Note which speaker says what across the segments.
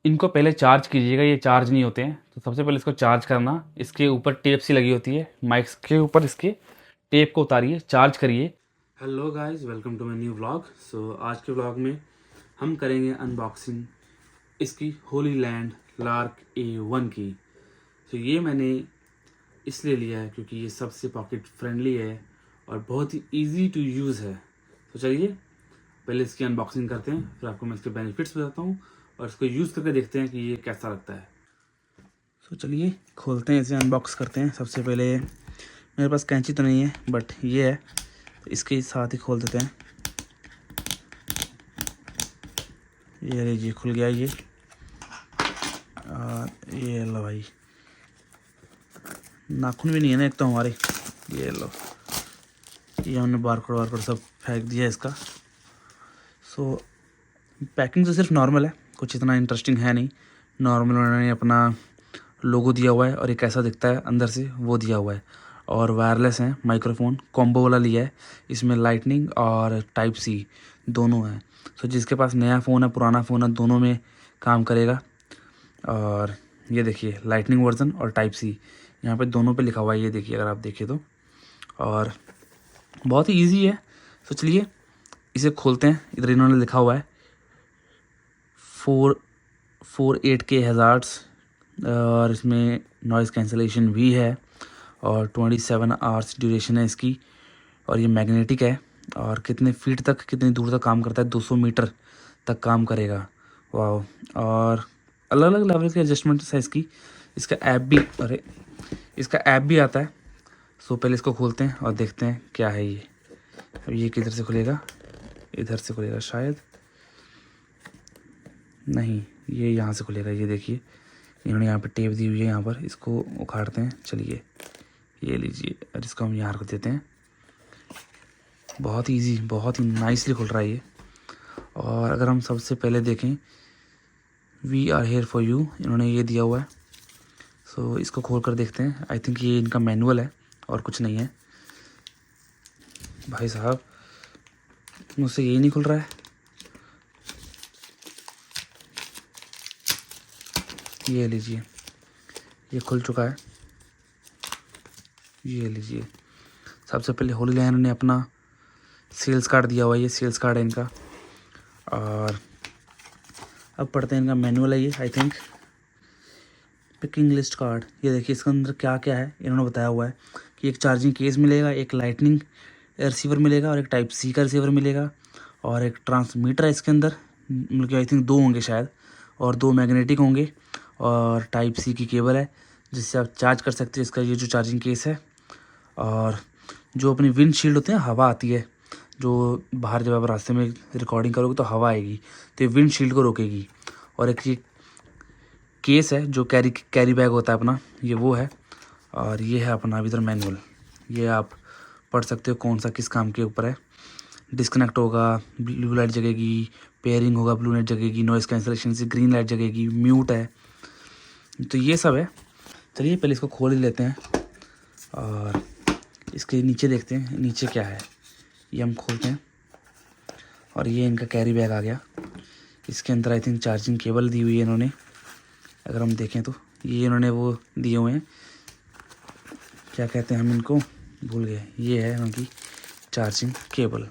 Speaker 1: इनको पहले चार्ज कीजिएगा, ये चार्ज नहीं होते हैं। तो सबसे पहले इसको चार्ज करना, इसके ऊपर टेप सी लगी होती है, माइक्स के ऊपर इसके टेप को उतारिए, चार्ज करिए। Hello guys, welcome to my new vlog. So आज के व्लॉग में हम करेंगे अनबॉक्सिंग इसकी होली लैंड लार्क A1 की। तो ये मैंने इसलिए लिया है क्योंकि ये सबसे पॉकेट फ्रेंडली है और बहुत ही ईजी टू यूज़ है। तो चलिए पहले इसकी अनबॉक्सिंग करते हैं, फिर आपको मैं इसके बेनिफिट्स बताता हूँ और इसको यूज़ करके देखते हैं कि ये कैसा लगता है। तो चलिए खोलते हैं, इसे अनबॉक्स करते हैं। सबसे पहले मेरे पास कैंची तो नहीं है बट ये है, तो इसके साथ ही खोल देते हैं। ये लीजिए, खुल गया ये। और ये लो भाई, नाखून भी नहीं है ना एक तो हमारे। ये लो, ये हमने बारकोड वारकोड सब फेंक दिया इसका। सो पैकिंग तो सिर्फ नॉर्मल है, कुछ इतना इंटरेस्टिंग है नहीं। नॉर्मल उन्होंने अपना लोगो दिया हुआ है और ये कैसा दिखता है अंदर से वो दिया हुआ है। और वायरलेस है, माइक्रोफोन कॉम्बो वाला लिया है। इसमें लाइटनिंग और टाइप सी दोनों हैं। सो जिसके पास नया फ़ोन है पुराना फ़ोन है, दोनों में काम करेगा। और ये देखिए लाइटनिंग वर्जन और टाइप सी यहाँ पे दोनों पे लिखा हुआ है, ये देखिए अगर आप देखें तो। और बहुत ही ईजी है। तो चलिए इसे खोलते हैं। इधर इन्होंने लिखा हुआ है 448K हज़ार्ड्स और इसमें नॉइज़ कैंसलेशन भी है और 27 आवर्स ड्यूरेशन है इसकी। और ये मैग्नेटिक है और कितने फीट तक, कितनी दूर तक काम करता है, 200 मीटर तक काम करेगा। वाह। और अलग अलग लेवल के एडजस्टमेंट्स है इसकी। इसका ऐप भी, अरे इसका ऐप भी आता है। सो पहले इसको खोलते हैं और देखते हैं क्या है ये। अब ये किधर से खुलेगा? इधर से खुलेगा शायद, नहीं ये यहाँ से खुलेगा। ये देखिए इन्होंने यहाँ पे टेप दी हुई है, यहाँ पर इसको उखाड़ते हैं। चलिए ये लीजिए और इसको हम यहाँ रख देते हैं। बहुत इजी, बहुत ही नाइसली खुल रहा है ये। और अगर हम सबसे पहले देखें, we are here for you, इन्होंने ये दिया हुआ है। सो इसको खोल कर देखते हैं। आई थिंक ये इनका मैनुअल है और कुछ नहीं है। भाई साहब मुझसे यही नहीं खुल रहा है। ये लीजिए, ये खुल चुका है। ये लीजिए, सबसे पहले होली लैंड ने अपना सेल्स कार्ड दिया हुआ है, ये सेल्स कार्ड है इनका। और अब पढ़ते हैं, इनका मैनुअल है ये I think. Picking list card, ये देखिए इसके अंदर क्या क्या है इन्होंने बताया हुआ है कि एक चार्जिंग केस मिलेगा, एक लाइटनिंग रिसीवर मिलेगा और एक टाइप सी का रिसीवर मिलेगा और एक ट्रांसमीटर है इसके अंदर, मतलब कि आई थिंक 2 होंगे शायद, और 2 मैग्नेटिक होंगे और टाइप सी की केबल है जिससे आप चार्ज कर सकते हैं इसका ये जो चार्जिंग केस है। और जो अपनी विंड शील्ड होते हैं, हवा आती है जो बाहर, जब आप रास्ते में रिकॉर्डिंग करोगे तो हवा आएगी, तो ये विंड शील्ड को रोकेगी। और एक ये केस है जो कैरी बैग होता है अपना, ये वो है। और ये है अपना इधर मैनुअल, ये आप पढ़ सकते हो कौन सा किस काम के ऊपर है। डिस्कनेक्ट होगा, ब्लू लाइट जगेगी, पेयरिंग होगा, ब्लू लाइट जगेगी, नॉइज़ कैंसलेशन से ग्रीन लाइट जगेगी, म्यूट है। तो ये सब है। चलिए पहले इसको खोल ही लेते हैं और इसके नीचे देखते हैं नीचे क्या है। ये हम खोलते हैं और ये इनका कैरी बैग आ गया। इसके अंदर आई थिंक चार्जिंग केबल दी हुई है इन्होंने, अगर हम देखें तो। ये इन्होंने वो दिए हुए हैं, क्या कहते हैं हम इनको, भूल गए। ये है उनकी चार्जिंग केबल।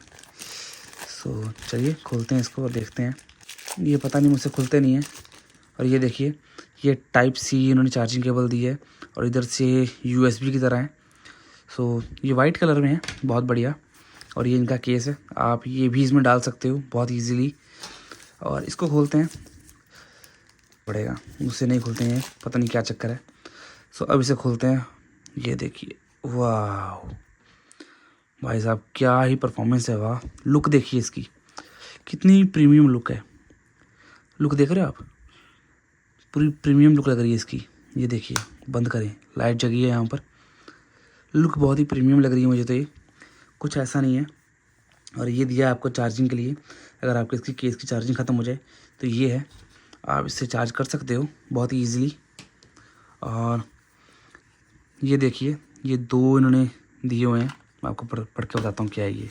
Speaker 1: सो चलिए खोलते हैं इसको और देखते हैं। ये पता नहीं मुझसे खुलते नहीं है। और ये देखिए, ये टाइप सी इन्होंने चार्जिंग केबल दी है और इधर से USB की तरह है। सो ये वाइट कलर में है, बहुत बढ़िया। और ये इनका केस है, आप ये भी इसमें डाल सकते हो बहुत इजीली। और इसको खोलते हैं, पड़ेगा, मुझसे नहीं खुलते हैं, पता नहीं क्या चक्कर है। सो अब इसे खोलते हैं। ये देखिए, वाह भाई साहब क्या ही परफॉर्मेंस है, वाह। लुक देखिए इसकी, कितनी प्रीमियम लुक है। लुक देख रहे हो आप, पूरी प्रीमियम लुक लग रही है इसकी। ये देखिए, बंद करें, लाइट जगी है यहाँ पर। लुक बहुत ही प्रीमियम लग रही है मुझे तो, ये कुछ ऐसा नहीं है। और ये दिया है आपको चार्जिंग के लिए, अगर आपके इसकी केस की चार्जिंग ख़त्म हो जाए तो ये है, आप इससे चार्ज कर सकते हो बहुत ही ईजिली। और ये देखिए, ये 2 इन्होंने दिए हुए हैं, मैं आपको पढ़ के बताता हूँ क्या है ये।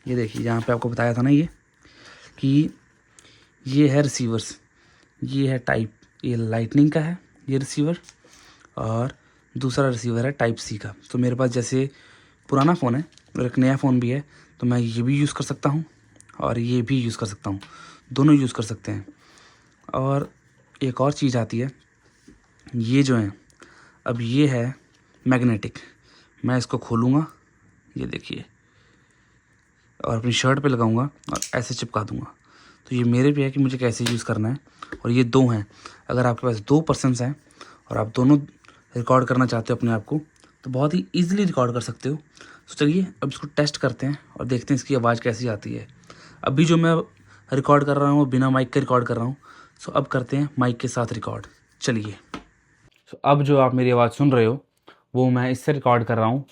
Speaker 1: ये देखिए, यहाँ पे आपको बताया था ना ये कि ये है रिसीवर्स, ये है टाइप, ये लाइटनिंग का है ये रिसीवर, और दूसरा रिसीवर है टाइप सी का। तो मेरे पास जैसे पुराना फ़ोन है और एक नया फ़ोन भी है, तो मैं ये भी यूज़ कर सकता हूँ और ये भी यूज़ कर सकता हूँ, दोनों यूज़ कर सकते हैं। और एक और चीज़ आती है, ये जो है, अब ये है मैग्नेटिक। मैं इसको खोलूँगा, ये देखिए, और अपनी शर्ट पे लगाऊंगा और ऐसे चिपका दूंगा। तो ये मेरे पे है कि मुझे कैसे यूज़ करना है। और ये दो हैं, अगर आपके पास दो पर्सन्स हैं और आप दोनों रिकॉर्ड करना चाहते हो अपने आप को, तो बहुत ही ईजिली रिकॉर्ड कर सकते हो। तो चलिए अब इसको टेस्ट करते हैं और देखते हैं इसकी आवाज़ कैसी आती है। अभी जो मैं रिकॉर्ड कर रहा हूँ वो बिना माइक के रिकॉर्ड कर रहा हूँ। सो अब करते हैं माइक के साथ रिकॉर्ड। चलिए, तो अब जो आप मेरी आवाज़ सुन रहे हो वो मैं इससे रिकॉर्ड कर रहा हूँ।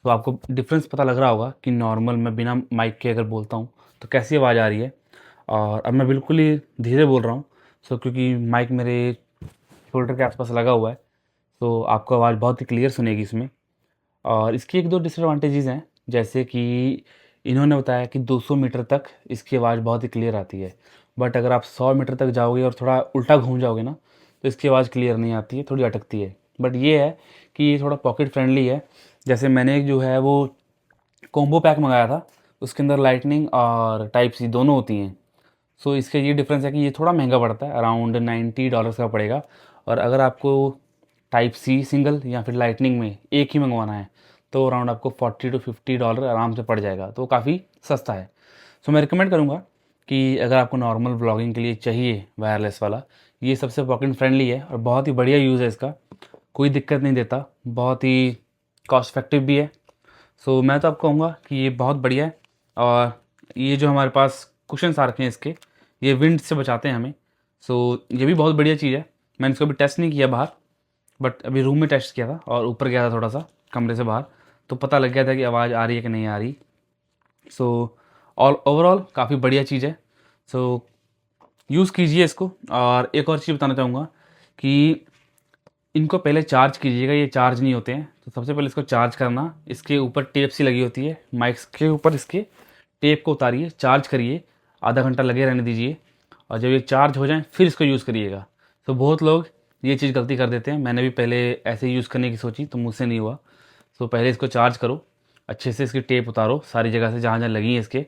Speaker 1: तो आपको डिफरेंस पता लग रहा होगा कि नॉर्मल मैं बिना माइक के अगर बोलता हूँ तो कैसी आवाज़ आ रही है, और अब मैं बिल्कुल ही धीरे बोल रहा हूँ। सो क्योंकि माइक मेरे शोल्डर के आसपास लगा हुआ है, तो आपको आवाज़ बहुत ही क्लियर सुनेगी इसमें। और इसकी एक दो डिसएडवांटेजेस हैं, जैसे कि इन्होंने बताया कि 200 मीटर तक इसकी आवाज़ बहुत ही क्लियर आती है, बट अगर आप 100 मीटर तक जाओगे और थोड़ा उल्टा घूम जाओगे ना, तो इसकी आवाज़ क्लियर नहीं आती है, थोड़ी अटकती है। बट ये है कि ये थोड़ा पॉकेट फ्रेंडली है। जैसे मैंने जो है वो कॉम्बो पैक मंगाया था, उसके अंदर लाइटनिंग और टाइप सी दोनों होती हैं। सो इसका ये डिफरेंस है कि ये थोड़ा महंगा पड़ता है, अराउंड $90 का पड़ेगा। और अगर आपको टाइप सी सिंगल या फिर लाइटनिंग में एक ही मंगवाना है तो अराउंड आपको $40 to $50 आराम से पड़ जाएगा, तो काफ़ी सस्ता है। सो मैं रिकमेंड करूँगा कि अगर आपको नॉर्मल व्लॉगिंग के लिए चाहिए वायरलेस वाला, ये सबसे पॉकेट फ्रेंडली है और बहुत ही बढ़िया यूज़ है इसका, कोई दिक्कत नहीं देता, बहुत ही कॉस्ट इफेक्टिव भी है। सो मैं तो आपको कहूँगा कि ये बहुत बढ़िया है। और ये जो हमारे पास कुशन्स आ रखे हैं इसके, ये विंड से बचाते हैं हमें। सो ये भी बहुत बढ़िया चीज़ है। मैंने इसको अभी टेस्ट नहीं किया बाहर, बट अभी रूम में टेस्ट किया था और ऊपर गया था थोड़ा सा कमरे से बाहर, तो पता लग गया था कि आवाज़ आ रही है कि नहीं आ रही। सो ऑल ओवरऑल काफ़ी बढ़िया चीज़ है। सो यूज़ कीजिए इसको। और एक और चीज़ बताना चाहूँगा कि इनको पहले चार्ज कीजिएगा, ये चार्ज नहीं होते हैं। तो सबसे पहले इसको चार्ज करना, इसके ऊपर टेप सी लगी होती है, माइक्स के ऊपर इसके टेप को उतारिए, चार्ज करिए, आधा घंटा लगे रहने दीजिए, और जब ये चार्ज हो जाए फिर इसको यूज़ करिएगा। तो बहुत लोग ये चीज़ गलती कर देते हैं, मैंने भी पहले ऐसे ही यूज़ करने की सोची तो मुझसे नहीं हुआ। तो पहले इसको चार्ज करो, अच्छे से इसकी टेप उतारो सारी जगह से जहाँ जहाँ लगी है इसके,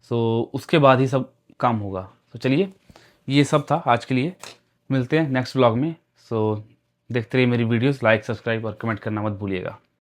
Speaker 1: सो उसके बाद ही सब काम होगा। तो चलिए, ये सब था आज के लिए, मिलते हैं नेक्स्ट व्लॉग में। सो देखते रहिए मेरी वीडियोस, लाइक सब्सक्राइब और कमेंट करना मत भूलिएगा।